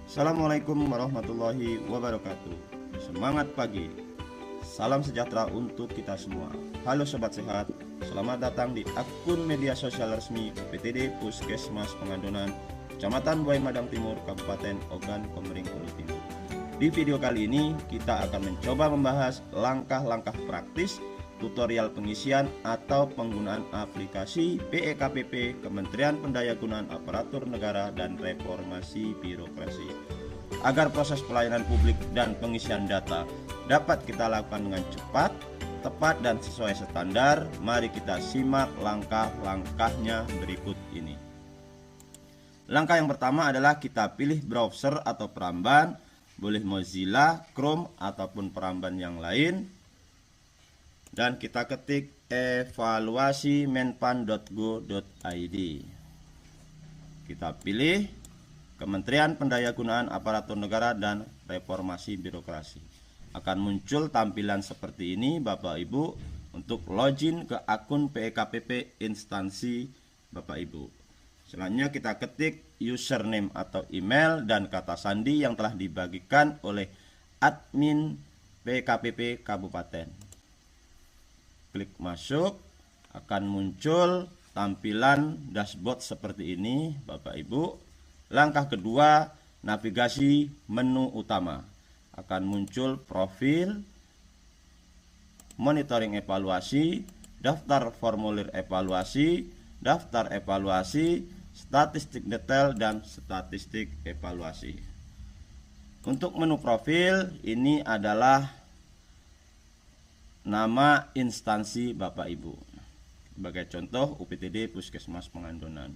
Assalamualaikum warahmatullahi wabarakatuh. Semangat pagi. Salam sejahtera untuk kita semua. Halo sobat sehat, selamat datang di akun media sosial resmi PTD Puskesmas Pengandonan, Kecamatan Buai Madang Timur, Kabupaten Ogan Komering Ulu Timur. Di video kali ini kita akan mencoba membahas langkah-langkah praktis tutorial pengisian atau penggunaan aplikasi PEKPP Kementerian Pendayagunaan Aparatur Negara dan Reformasi Birokrasi agar proses pelayanan publik dan pengisian data dapat kita lakukan dengan cepat, tepat, dan sesuai standar. Mari kita simak langkah-langkahnya berikut ini. Langkah yang pertama adalah kita pilih browser atau peramban, boleh Mozilla, Chrome, ataupun peramban yang lain. Dan kita ketik evaluasimenpan.go.id. Kita pilih Kementerian Pendayagunaan Aparatur Negara dan Reformasi Birokrasi. Akan muncul tampilan seperti ini Bapak Ibu untuk login ke akun PEKPP instansi Bapak Ibu. Selanjutnya kita ketik username atau email dan kata sandi yang telah dibagikan oleh admin PEKPP Kabupaten. Klik masuk, akan muncul tampilan dashboard seperti ini Bapak Ibu. Langkah kedua, navigasi menu utama. Akan muncul profil, monitoring evaluasi, daftar formulir evaluasi, daftar evaluasi, statistik detail, dan statistik evaluasi. Untuk menu profil, ini adalah nama instansi Bapak Ibu. Sebagai contoh UPTD Puskesmas Pengandonan.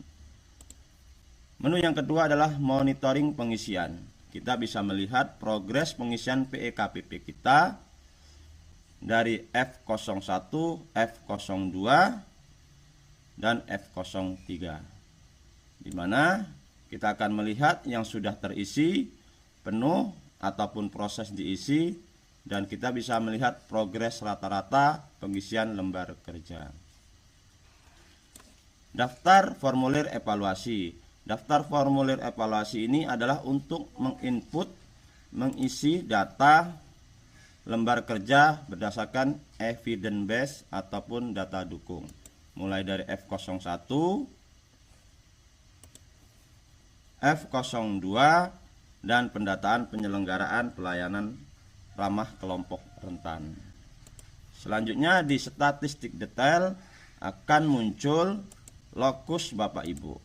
Menu yang kedua adalah monitoring pengisian. Kita bisa melihat progres pengisian PEKPP kita dari F01, F02, dan F03. Di mana kita akan melihat yang sudah terisi penuh ataupun proses diisi, dan kita bisa melihat progres rata-rata pengisian lembar kerja. Daftar formulir evaluasi. Daftar formulir evaluasi ini adalah untuk menginput, mengisi data lembar kerja berdasarkan evidence base ataupun data dukung. Mulai dari F01, F02, dan pendataan penyelenggaraan pelayanan ramah kelompok rentan. Selanjutnya di statistik detail akan muncul lokus Bapak Ibu.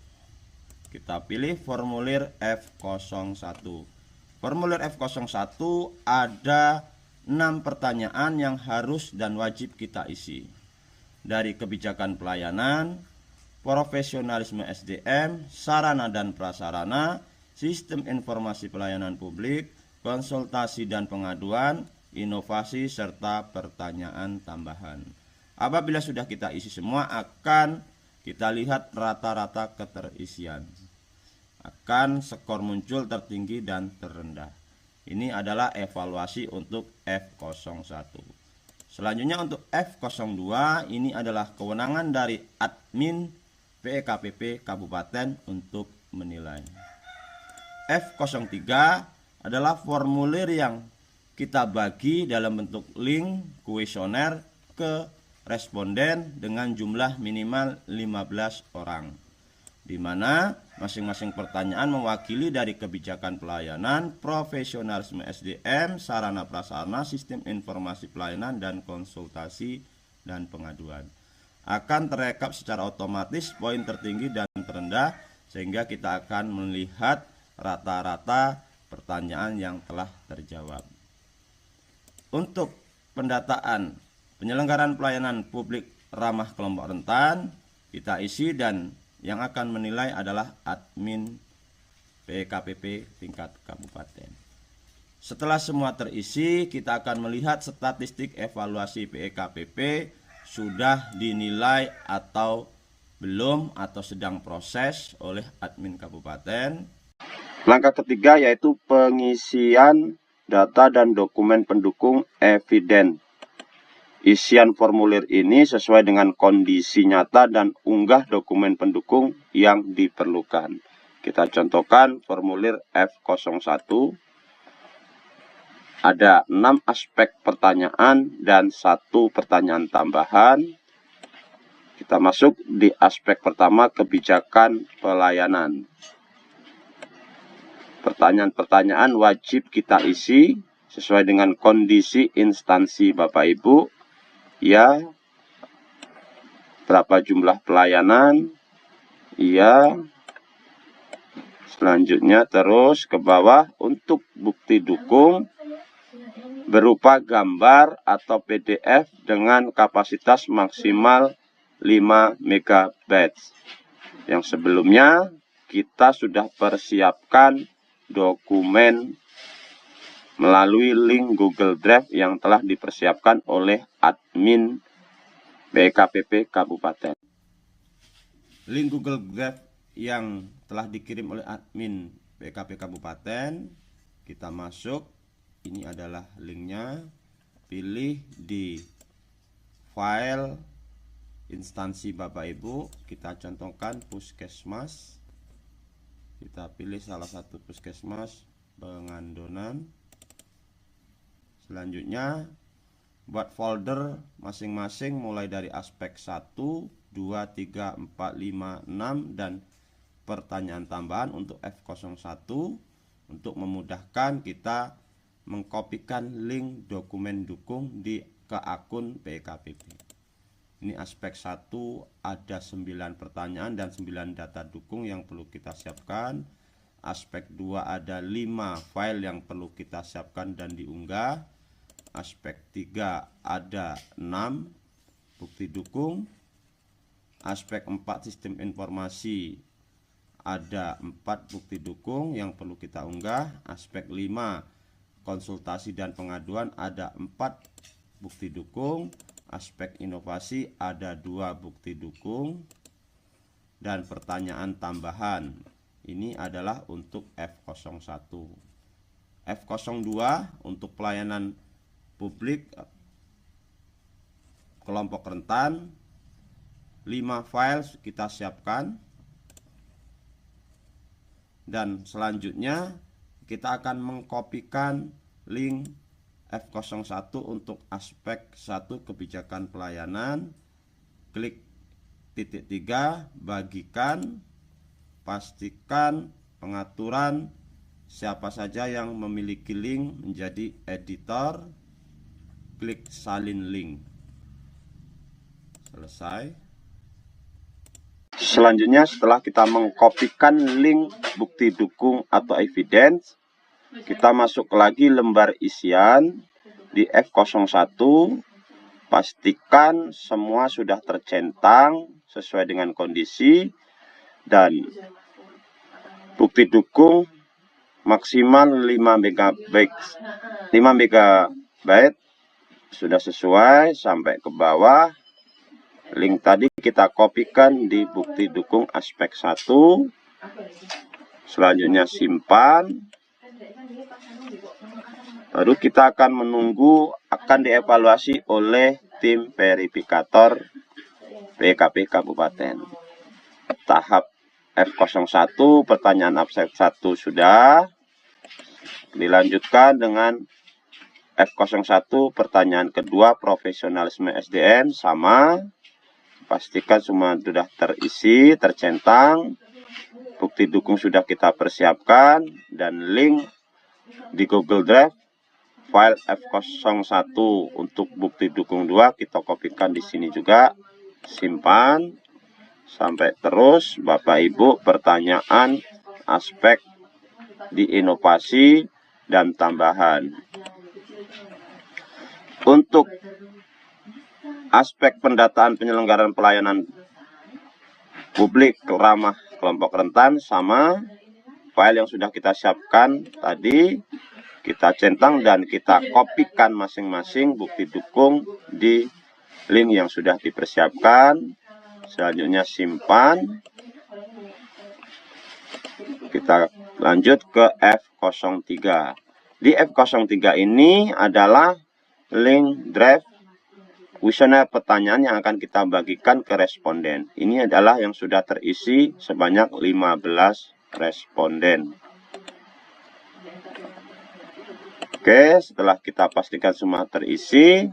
Kita pilih formulir F01. Formulir F01 ada 6 pertanyaan yang harus dan wajib kita isi. Dari kebijakan pelayanan, profesionalisme SDM, sarana dan prasarana, sistem informasi pelayanan publik, konsultasi dan pengaduan, inovasi, serta pertanyaan tambahan. Apabila sudah kita isi semua, akan kita lihat rata-rata keterisian. Akan skor muncul tertinggi dan terendah. Ini adalah evaluasi untuk F01. Selanjutnya untuk F02, ini adalah kewenangan dari admin PEKPP Kabupaten untuk menilai. F03 adalah formulir yang kita bagi dalam bentuk link kuesioner ke responden dengan jumlah minimal 15 orang, di mana masing-masing pertanyaan mewakili dari kebijakan pelayanan, profesionalisme SDM, sarana prasarana, sistem informasi pelayanan, dan konsultasi dan pengaduan. Akan terekap secara otomatis poin tertinggi dan terendah, sehingga kita akan melihat rata-rata pertanyaan yang telah terjawab. Untuk pendataan penyelenggaraan pelayanan publik ramah kelompok rentan, kita isi dan yang akan menilai adalah admin PEKPP tingkat kabupaten. Setelah semua terisi, kita akan melihat statistik evaluasi PEKPP sudah dinilai atau belum atau sedang proses oleh admin kabupaten. Langkah ketiga yaitu pengisian data dan dokumen pendukung eviden. Isian formulir ini sesuai dengan kondisi nyata dan unggah dokumen pendukung yang diperlukan. Kita contohkan formulir F01. Ada 6 aspek pertanyaan dan 1 pertanyaan tambahan. Kita masuk di aspek pertama, kebijakan pelayanan. Pertanyaan-pertanyaan wajib kita isi sesuai dengan kondisi instansi Bapak Ibu. Ya, berapa jumlah pelayanan? Ya. Selanjutnya terus ke bawah untuk bukti dukung berupa gambar atau PDF dengan kapasitas maksimal 5 MB. Yang sebelumnya kita sudah persiapkan dokumen melalui link Google Drive yang telah dipersiapkan oleh admin BKPP Kabupaten. Link Google Drive yang telah dikirim oleh admin BKP Kabupaten, kita masuk. Ini adalah linknya. Pilih di file instansi Bapak Ibu, kita contohkan puskesmas. Kita pilih salah satu puskesmas Pengandonan. Selanjutnya buat folder masing-masing mulai dari aspek 1, 2, 3, 4, 5, 6 dan pertanyaan tambahan untuk F01 untuk memudahkan kita mengkopikan link dokumen dukung ke akun BKPP. Ini aspek 1 ada 9 pertanyaan dan 9 data dukung yang perlu kita siapkan. Aspek 2 ada 5 file yang perlu kita siapkan dan diunggah. Aspek 3 ada 6 bukti dukung. Aspek 4 sistem informasi ada 4 bukti dukung yang perlu kita unggah. Aspek 5 konsultasi dan pengaduan ada 4 bukti dukung. Aspek inovasi ada 2 bukti dukung. Dan pertanyaan tambahan ini adalah untuk F01. F02 untuk pelayanan publik kelompok rentan, 5 file kita siapkan. Dan selanjutnya kita akan mengkopikan link F01 untuk aspek 1 kebijakan pelayanan. Klik titik 3, bagikan, pastikan pengaturan siapa saja yang memiliki link menjadi editor. Klik salin link. Selesai. Selanjutnya setelah kita mengkopikan link bukti dukung atau evidence, kita masuk lagi lembar isian di F01. Pastikan semua sudah tercentang sesuai dengan kondisi dan bukti dukung maksimal 5 MB sudah sesuai sampai ke bawah. Link tadi kita kopikan di bukti dukung aspek 1. Selanjutnya simpan. Baru kita akan menunggu akan dievaluasi oleh tim verifikator BKP Kabupaten. Tahap F01 pertanyaan aspek 1 sudah. Dilanjutkan dengan F01 pertanyaan kedua profesionalisme SDM sama. Pastikan semua sudah terisi, tercentang. Bukti dukung sudah kita persiapkan dan link di Google Drive file F01 untuk bukti dukung 2 kita kopikan di sini juga. Simpan sampai terus Bapak Ibu pertanyaan aspek di inovasi dan tambahan. Untuk aspek pendataan penyelenggaraan pelayanan publik ramah kelompok rentan sama. File yang sudah kita siapkan tadi kita centang dan kita kopikan masing-masing bukti dukung di link yang sudah dipersiapkan. Selanjutnya simpan. Kita lanjut ke F03. Di F03 ini adalah link drive kuesioner pertanyaan yang akan kita bagikan ke responden. Ini adalah yang sudah terisi sebanyak 15 responden. Oke, setelah kita pastikan semua terisi,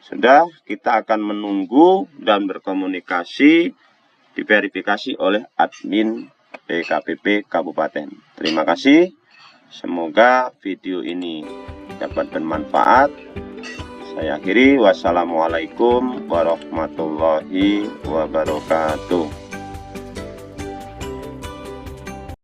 sudah, kita akan menunggu dan berkomunikasi diverifikasi oleh admin PKPP Kabupaten. Terima kasih. Semoga video ini dapat bermanfaat. Saya akhiri. Wassalamualaikum warahmatullahi wabarakatuh.